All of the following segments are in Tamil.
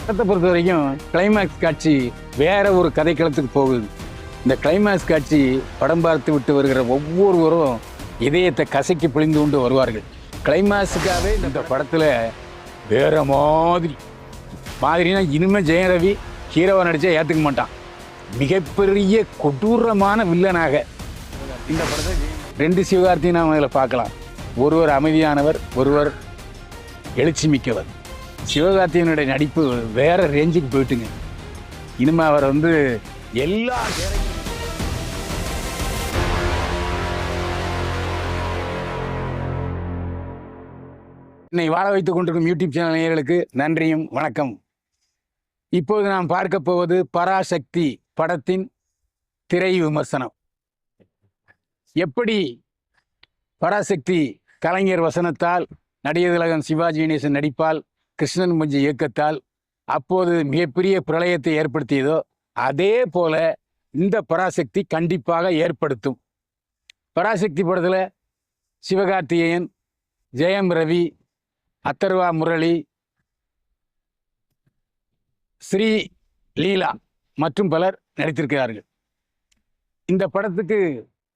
படத்தை பொறுத்த வரைக்கும் கிளைமேக்ஸ் காட்சி வேற ஒரு கதைக்களத்துக்கு போகுது. இந்த கிளைமேக்ஸ் காட்சி படம் பார்த்து விட்டு வருகிற ஒவ்வொருவரும் இதயத்தை கசக்கி பிழிந்து கொண்டு வருவார்கள். கிளைமேக்ஸுக்காகவே இந்த படத்தில் வேற மாதிரினா இனிமேல் ஜெயம் ரவி ஹீரோவை நடிச்சா ஏற்றுக்க மாட்டான். மிகப்பெரிய கொடூரமான வில்லனாக இந்த படத்தை ரெண்டு சிவகார்த்தியும் நாம் அதில் பார்க்கலாம். ஒருவர் அமைதியானவர், ஒருவர் எழுச்சி மிக்கவர். சிவகார்த்தியனுடைய நடிப்பு வேற ரேஞ்சுக்கு போயிட்டுங்க. இனிமே அவர் எல்லா என்னை வாழ வைத்துக் கொண்டிருக்கும் யூடியூப் சேனல் நேயர்களுக்கு நன்றியும் வணக்கம். இப்போது நாம் பார்க்க போவது பராசக்தி படத்தின் திரை விமர்சனம். எப்படி பராசக்தி கலைஞர் வசனத்தால், நடிகர் திலகம் சிவாஜி கணேசன் நடிப்பால், கிருஷ்ணன் மஞ்சி இயக்கத்தால் அப்போது மிகப்பெரிய பிரளயத்தை ஏற்படுத்தியதோ அதே போல இந்த பராசக்தி கண்டிப்பாக ஏற்படுத்தும். பராசக்தி படத்தில் சிவகார்த்திகேயன், ஜெயம் ரவி, அதர்வா முரளி, ஸ்ரீ லீலா மற்றும் பலர் நடித்திருக்கிறார்கள். இந்த படத்துக்கு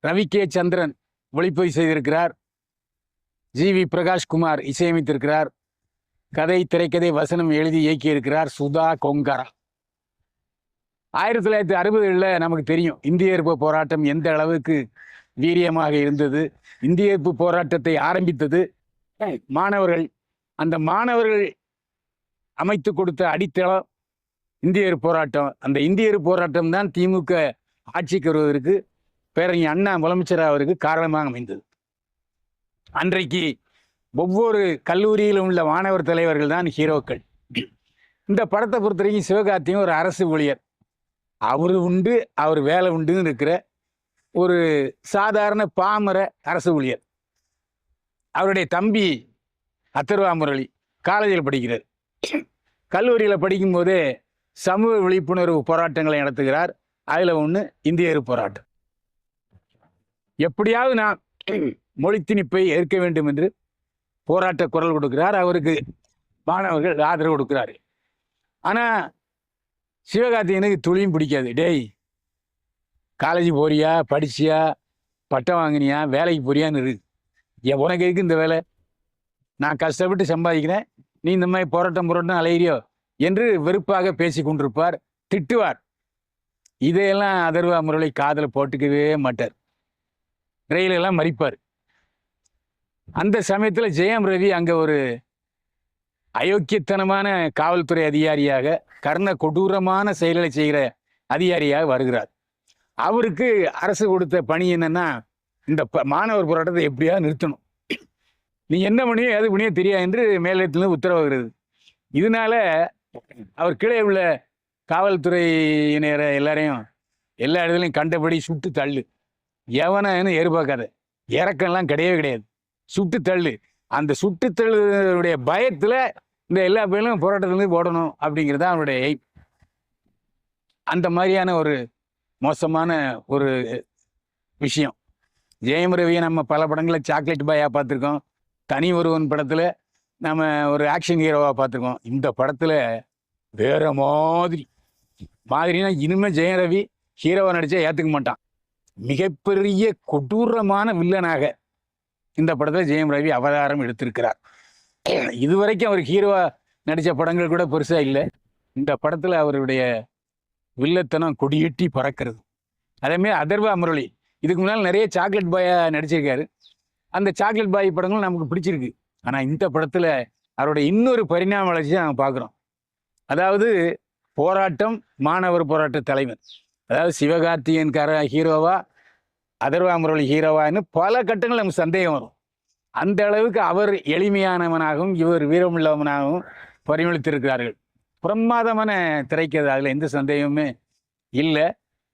ரவி கே சந்திரன் ஒளிப்பதிவு செய்திருக்கிறார். ஜி.வி. பிரகாஷ்குமார் இசையமைத்திருக்கிறார். கதை, திரைக்கதை, வசனம் எழுதி இயக்கியிருக்கிறார் சுதா கொங்கரா. 1960களில் நமக்கு தெரியும் இந்திய எதிர்ப்பு போராட்டம் எந்த அளவுக்கு வீரியமாக இருந்தது. இந்திய எதிர்ப்பு போராட்டத்தை ஆரம்பித்தது மாணவர்கள். அந்த மாணவர்கள் அமைத்து கொடுத்த அடித்தளம் இந்திய எதிர்ப்பு போராட்டம். அந்த இந்திய எதிர்ப்பு போராட்டம் தான் திமுக ஆட்சிக்கு வருவதற்கு, பேரறிஞர் அண்ணா முதலமைச்சர் அவருக்கு காரணமாக அமைந்தது. அன்றைக்கு ஒவ்வொரு கல்லூரியிலும் உள்ள மாணவர் தலைவர்கள் தான் ஹீரோக்கள். இந்த படத்தை பொறுத்த வரைக்கும் சிவகார்த்தியும் ஒரு அரசு ஊழியர். அவர் உண்டு, அவர் வேலை உண்டுன்னு இருக்கிற ஒரு சாதாரண பாமர அரசு ஊழியர். அவருடைய தம்பி அதர்வா முரளி காலேஜில் படிக்கிறார். கல்லூரியில் படிக்கும்போதே சமூக விழிப்புணர்வு போராட்டங்களை நடத்துகிறார். அதில் ஒன்று இந்திய எதிர்ப்பு போராட்டம். எப்படியாவது நான் மொழி திணிப்பை ஏற்க வேண்டும் என்று போராட்ட குரல் கொடுக்கிறார். அவருக்கு மாணவர்கள் ஆதரவு கொடுக்கிறாரு. ஆனால் சிவகார்த்திகனுக்கு துளியும் பிடிக்காது. டேய், காலேஜ் போறியா, படிச்சியா, பட்டம் வாங்கினியா, வேலைக்கு போறியான்னு இருக்கு. உனக்கு இருக்கு இந்த வேலை? நான் கஷ்டப்பட்டு சம்பாதிக்கிறேன், நீ இந்த மாதிரி போராட்டம் அலையிறியோ என்று வெறுப்பாக பேசி கொண்டிருப்பார், திட்டுவார். இதையெல்லாம் அதர்வா முரளி காதில் போட்டுக்கவே மாட்டார். ரயிலெல்லாம் மறிப்பார். அந்த சமயத்தில் ஜெயம் ரவி அங்கே ஒரு அயோக்கியத்தனமான காவல்துறை அதிகாரியாக, கர்ண கொடூரமான செயல்களை செய்கிற அதிகாரியாக வருகிறார். அவருக்கு அரசு கொடுத்த பணி என்னன்னா, இந்த மாணவர் போராட்டத்தை எப்படியாவது நிறுத்தணும், நீ என்ன பண்ணியோ எது பண்ணியோ தெரியா என்று மேலிடத்திலிருந்து உத்தரவாகிறது. இதனால அவர் கீழே உள்ள காவல்துறையினரை எல்லாரையும் எல்லா இடத்துலையும் கண்டபடி சுட்டு தள்ளு, எவனு எதிர்பார்க்காத, இறக்கம்லாம் கிடையவே கிடையாது, சுட்டு தள்ளு. அந்த சுட்டு தள்ளுடைய பயத்தில் இந்த எல்லா பேரும் போராட்டத்திலேருந்து ஓடணும் அப்படிங்கிறது தான் அவனுடைய எய்ம். அந்த மாதிரியான ஒரு மோசமான ஒரு விஷயம். ஜெயம் ரவியை நம்ம பல படங்களில் சாக்லேட் பாயாக பார்த்துருக்கோம். தனி ஒருவன் படத்தில் நம்ம ஒரு ஆக்ஷன் ஹீரோவாக பார்த்துருக்கோம். இந்த படத்தில் வேற மாதிரினா இனிமேல் ஜெயம் ரவி ஹீரோவாக நடித்தா ஏற்றுக்க மாட்டான். மிகப்பெரிய கொடூரமான வில்லனாக இந்த படத்தில் ஜெயம் ரவி அவதாரம் எடுத்திருக்கிறார். இதுவரைக்கும் அவர் ஹீரோவா நடித்த படங்கள் கூட பெருசாக இல்லை. இந்த படத்தில் அவருடைய வில்லத்தனம் கொடியேட்டி பறக்கிறது. அதேமாதிரி அதர்வா முரளி இதுக்கு முன்னால் நிறைய சாக்லேட் பாயாக நடிச்சிருக்காரு. அந்த சாக்லேட் பாய் படங்களும் நமக்கு பிடிச்சிருக்கு. ஆனால் இந்த படத்தில் அவருடைய இன்னொரு பரிணாம வளர்ச்சியை நாங்கள் பார்க்குறோம். அதாவது போராட்டம், மாணவர் போராட்ட தலைவர். அதாவது சிவகார்த்திகேயன் ஹீரோவா, அதர்வா முரளி ஹீரோவான்னு பல கட்டங்கள் நமக்கு சந்தேகம் வரும். அந்த அளவுக்கு அவர் எளிமையானவனாகவும் இவர் வீரமுள்ளவனாகவும் பரிமளித்திருக்கிறார்கள். பிரமாதமான திரைக்கதை, அதில் எந்த சந்தேகமுமே இல்லை.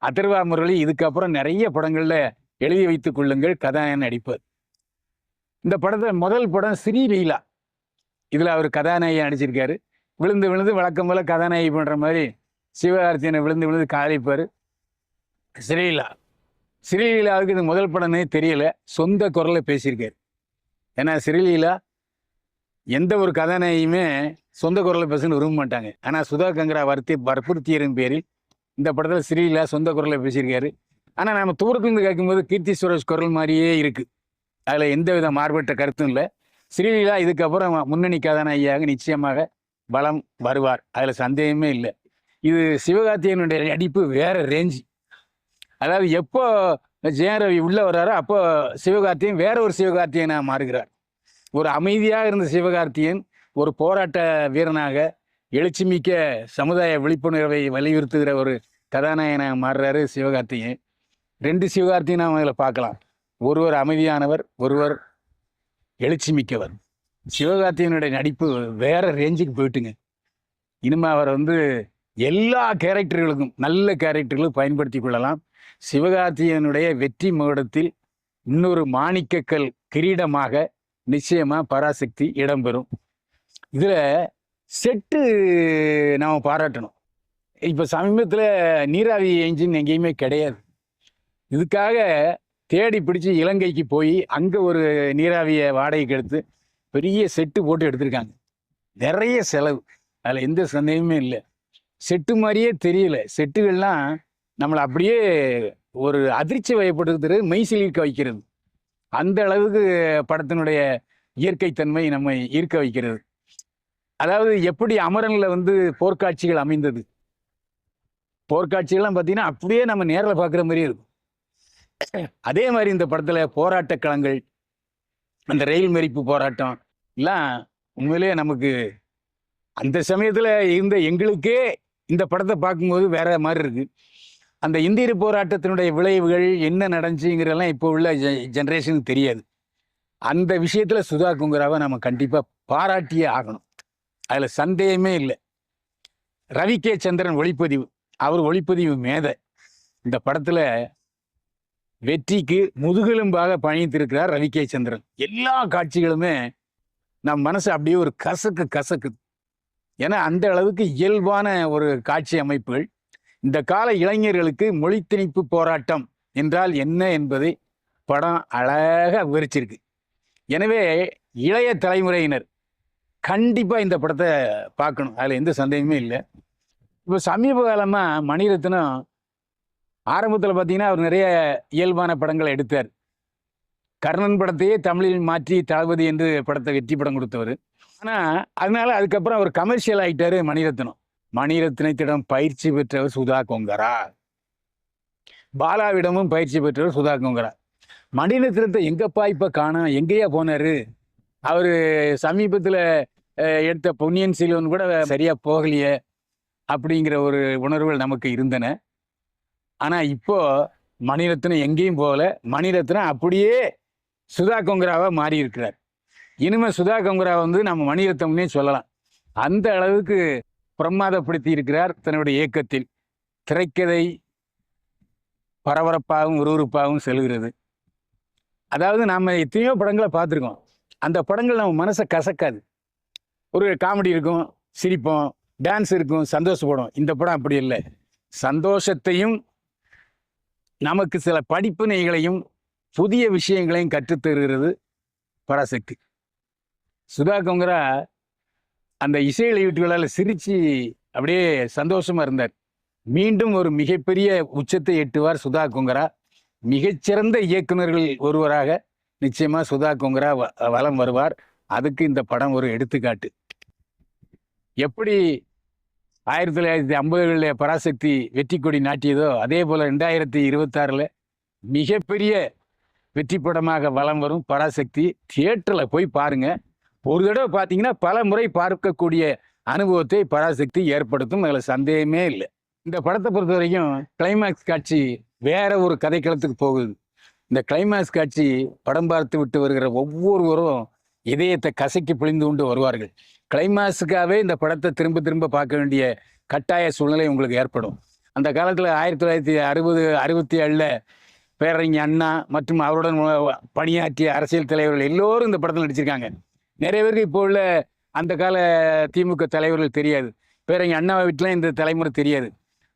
அதர்வா முரளி இதுக்கப்புறம் நிறைய படங்களில் எழுதி வைத்துக் கொள்ளுங்கள் கதாநாயகன் நடிப்பார். இந்த படத்தில் முதல் படம் ஸ்ரீ லீலா, இதில் அவர் கதாநாயகன் நடிச்சிருக்காரு. விழுந்து விழுந்து வழக்கம் போல கதாநாயகி பண்ணுற மாதிரி சிவகார்த்திகனை விழுந்து விழுந்து காதலிப்பார். ஸ்ரீலீலாவுக்கு இது முதல் படமே தெரியல, சொந்த குரலை பேசியிருக்காரு. ஏன்னா ஸ்ரீலீலா எந்த ஒரு கதாநாயகியுமே சொந்த குரலை பேசணும்னு விரும்ப மாட்டாங்க. ஆனால் சுதா கங்கரா வற்புறுத்தியரின் பேரில் இந்த படத்தில் ஸ்ரீலீலா சொந்த குரலை பேசியிருக்காரு. ஆனால் நம்ம தூரத்துலேருந்து கேட்கும்போது கீர்த்தி சுரேஷ் குரல் மாதிரியே இருக்குது. அதில் எந்த வித மாறுபட்ட கருத்தும் இல்லை. ஸ்ரீலீலா இதுக்கப்புறம் முன்னணி கதாநாயகியாக நிச்சயமாக பலம் வருவார், அதில் சந்தேகமே இல்லை. இது சிவகார்த்திகேயனுடைய நடிப்பு வேற ரேஞ்சு. அதாவது எப்போ ஜெயம் ரவி உள்ள வர்றாரோ அப்போ சிவகார்த்திகேயன் வேற ஒரு சிவகார்த்திகேயனாக மாறுகிறார். ஒரு அமைதியாக இருந்த சிவகார்த்திகேயன் ஒரு போராட்ட வீரனாக எழுச்சிமிக்க சமுதாய விழிப்புணர்வை வலியுறுத்துகிற ஒரு கதாநாயகனாக மாறுறாரு சிவகார்த்திகேயன். 2 சிவகார்த்திகேயன் நாம் அதில் பார்க்கலாம். ஒருவர் அமைதியானவர், ஒருவர் எழுச்சி மிக்கவர். சிவகார்த்திகேயனுடைய நடிப்பு வேற ரேஞ்சுக்கு போயிட்டுங்க. இனிமே அவர் எல்லா கேரக்டர்களுக்கும் நல்ல கேரக்டர்களும் பயன்படுத்தி கொள்ளலாம். சிவகார்த்திகேயனுடைய வெற்றி மகுடத்தில் இன்னொரு மாணிக்கக்கல் கிரீடமாக நிச்சயமா பராசக்தி இடம்பெறும். இதுல செட்டு நாம பாராட்டணும். இப்ப சமீபத்தில் நீராவி என்ஜின் எங்கேயுமே கிடையாது. இதுக்காக தேடி பிடிச்சி இலங்கைக்கு போய் அங்கே ஒரு நீராவியை வாடகைக்கு எடுத்து பெரிய செட்டு போட்டு எடுத்திருக்காங்க. நிறைய செலவு, அதில் எந்த சந்தேகமே இல்லை. செட்டு மாதிரியே தெரியல. செட்டுகள்லாம் நம்மளை அப்படியே ஒரு அதிர்ச்சி வயப்படுத்துறது, மெய்சிலிர்க்க வைக்கிறது. அந்த அளவுக்கு படத்தினுடைய இயற்கைத்தன்மை நம்மை ஈர்க்க வைக்கிறது. அதாவது எப்படி அமரனில் போர்க்காட்சிகள் அமைந்தது, போர்க்காட்சிகள்லாம் பார்த்தீங்கன்னா அப்படியே நம்ம நேரில் பார்க்குற மாதிரியே இருக்கும். அதே மாதிரி இந்த படத்தில் போராட்ட களங்கள், அந்த ரயில் மறிப்பு போராட்டம் எல்லாம் உண்மையிலேயே நமக்கு அந்த சமயத்தில் இருந்த எங்களுக்கே இந்த படத்தை பார்க்கும்போது வேற மாதிரி இருக்கு. அந்த இந்திய போராட்டத்தினுடைய விளைவுகள் என்ன நடந்துச்சுங்கிறதெல்லாம் இப்போ உள்ள ஜென்ரேஷனுக்கு தெரியாது. அந்த விஷயத்தில் சுதா கொங்கராவை நம்ம கண்டிப்பாக பாராட்டியே ஆகணும், அதில் சந்தேகமே இல்லை. ரவி கே சந்திரன் ஒளிப்பதிவு, அவர் ஒளிப்பதிவு மேதை. இந்த படத்தில் வெற்றிக்கு முதுகெலும்பாக பயணித்திருக்கிறார் ரவி கே சந்திரன். எல்லா காட்சிகளுமே நம் மனசு அப்படியே ஒரு கசக்குது. ஏன்னா அந்த அளவுக்கு இயல்பான ஒரு காட்சி அமைப்புகள். இந்த கால இளைஞர்களுக்கு மொழி திணிப்பு போராட்டம் என்றால் என்ன என்பதை படம் அழகாக விவரிச்சிருக்கு. எனவே இளைய தலைமுறையினர் கண்டிப்பாக இந்த படத்தை பார்க்கணும், அதில் எந்த சந்தேகமே இல்லை. இப்போ சமீப காலமாக மணிரத்னம் ஆரம்பத்தில் பார்த்தீங்கன்னா அவர் நிறைய இயல்பான படங்களை எடுத்தார். கர்ணன் படத்தையே தமிழில் மாற்றி தளபதி என்று படத்தை வெற்றி படம் கொடுத்தவர். ஆனால் அதனால அதுக்கப்புறம் அவர் கமர்ஷியல் ஆகிட்டாரு மணிரத்னம். மணிரத்னத்திடம் பயிற்சி பெற்றவர் சுதா கொங்கரா, பாலாவிடமும் பயிற்சி பெற்றவர் சுதா கொங்கரா. மணிரத்னத்தை எங்கப்பா இப்போ காணோம், எங்கேயா போனார்? அவர் சமீபத்தில் எடுத்த பொன்னியின் செல்வன் கூட சரியாக போகலையே அப்படிங்கிற ஒரு உணர்வுகள் நமக்கு இருந்தன. ஆனால் இப்போ மணிரத்னம் எங்கேயும் போகல. மணிரத்னம் அப்படியே சுதா கொங்கராவாக மாறி இருக்கிறார். இனிமேல் சுதா கொங்கரா நம்ம மணிரத்னம்னே சொல்லலாம். அந்த அளவுக்கு பிரமாதப்படுத்தி இருக்கிறார் தன்னுடைய இயக்கத்தில். திரைக்கதை பரபரப்பாகவும் விறுவிறுப்பாகவும் செல்கிறது. அதாவது நாம் எத்தனையோ படங்களை பார்த்துருக்கோம், அந்த படங்கள் நம்ம மனசை கசக்காது. ஒரு காமெடி இருக்கும், சிரிப்போம், டான்ஸ் இருக்கும், சந்தோஷப்படும். இந்த படம் அப்படி இல்லை. சந்தோஷத்தையும் நமக்கு சில படிப்பினைகளையும் புதிய விஷயங்களையும் கற்றுத்தருகிறது பராசக்தி. சுதா கொங்கரா அந்த இசை வெளியீட்டுகளால் சிரித்து அப்படியே சந்தோஷமா இருந்தார். மீண்டும் ஒரு மிகப்பெரிய உச்சத்தை எட்டுவார் சுதா கொங்கரா. மிகச்சிறந்த இயக்குநர்கள் ஒருவராக நிச்சயமா சுதா கொங்கரா வலம் வருவார். அதுக்கு இந்த படம் ஒரு எடுத்துக்காட்டு. எப்படி 1950களில் பராசக்தி வெற்றி கொடி நாட்டியதோ அதே போல் 2026 மிகப்பெரிய வெற்றி படமாக வலம் வரும் பராசக்தி. தியேட்டரில் போய் பாருங்க. ஒரு தடவை பார்த்தீங்கன்னா பல முறை பார்க்கக்கூடிய அனுபவத்தை பராசக்தி ஏற்படுத்தும், அதில் சந்தேகமே இல்லை. இந்த படத்தை பொறுத்த வரைக்கும் கிளைமேக்ஸ் காட்சி வேற ஒரு கதைக்களத்துக்கு போகுது. இந்த கிளைமேக்ஸ் காட்சி படம் பார்த்து விட்டு வருகிற ஒவ்வொருவரும் இதயத்தை கசக்கி பிழிந்து கொண்டு வருவார்கள். கிளைமேக்ஸுக்காகவே இந்த படத்தை திரும்ப திரும்ப பார்க்க வேண்டிய கட்டாய சூழ்நிலை உங்களுக்கு ஏற்படும். அந்த காலத்தில் 1967 பேரறிஞர் அண்ணா மற்றும் அவருடன் பணியாற்றிய அரசியல் தலைவர்கள் எல்லோரும் இந்த படத்தில் நடிச்சிருக்காங்க. நிறைய பேருக்கு இப்போ உள்ள அந்த கால திமுக தலைவர்கள் தெரியாது, பேரறிஞர் அண்ணாவை வீட்டில் இந்த தலைமுறை தெரியாது.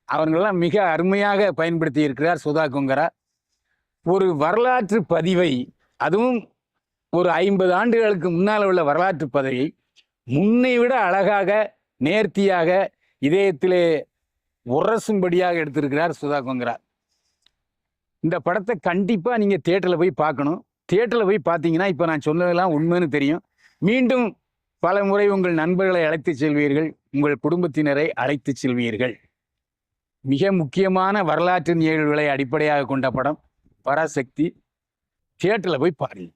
அவர்களெல்லாம் மிக அருமையாக பயன்படுத்தி இருக்கிறார் சுதா கொங்கரா. ஒரு வரலாற்று பதிவை, அதுவும் ஒரு 50 ஆண்டுகளுக்கு முன்னால் உள்ள வரலாற்று பதவியை முன்னை விட அழகாக நேர்த்தியாக இதயத்திலே உரசும்படியாக எடுத்திருக்கிறார் சுதா கொங்கரா. இந்த படத்தை கண்டிப்பா நீங்க தியேட்டர்ல போய் பார்க்கணும். தியேட்டர்ல போய் பார்த்தீங்கன்னா இப்ப நான் சொன்னதெல்லாம் உண்மைன்னு தெரியும். மீண்டும் பல முறை உங்கள் நண்பர்களை அழைத்து செல்வீர்கள், உங்கள் குடும்பத்தினரை அழைத்து செல்வீர்கள். மிக முக்கியமான வரலாற்று நிகழ்வுகளை அடிப்படையாக கொண்ட படம் பராசக்தி. தியேட்டர்ல போய் பாருங்க.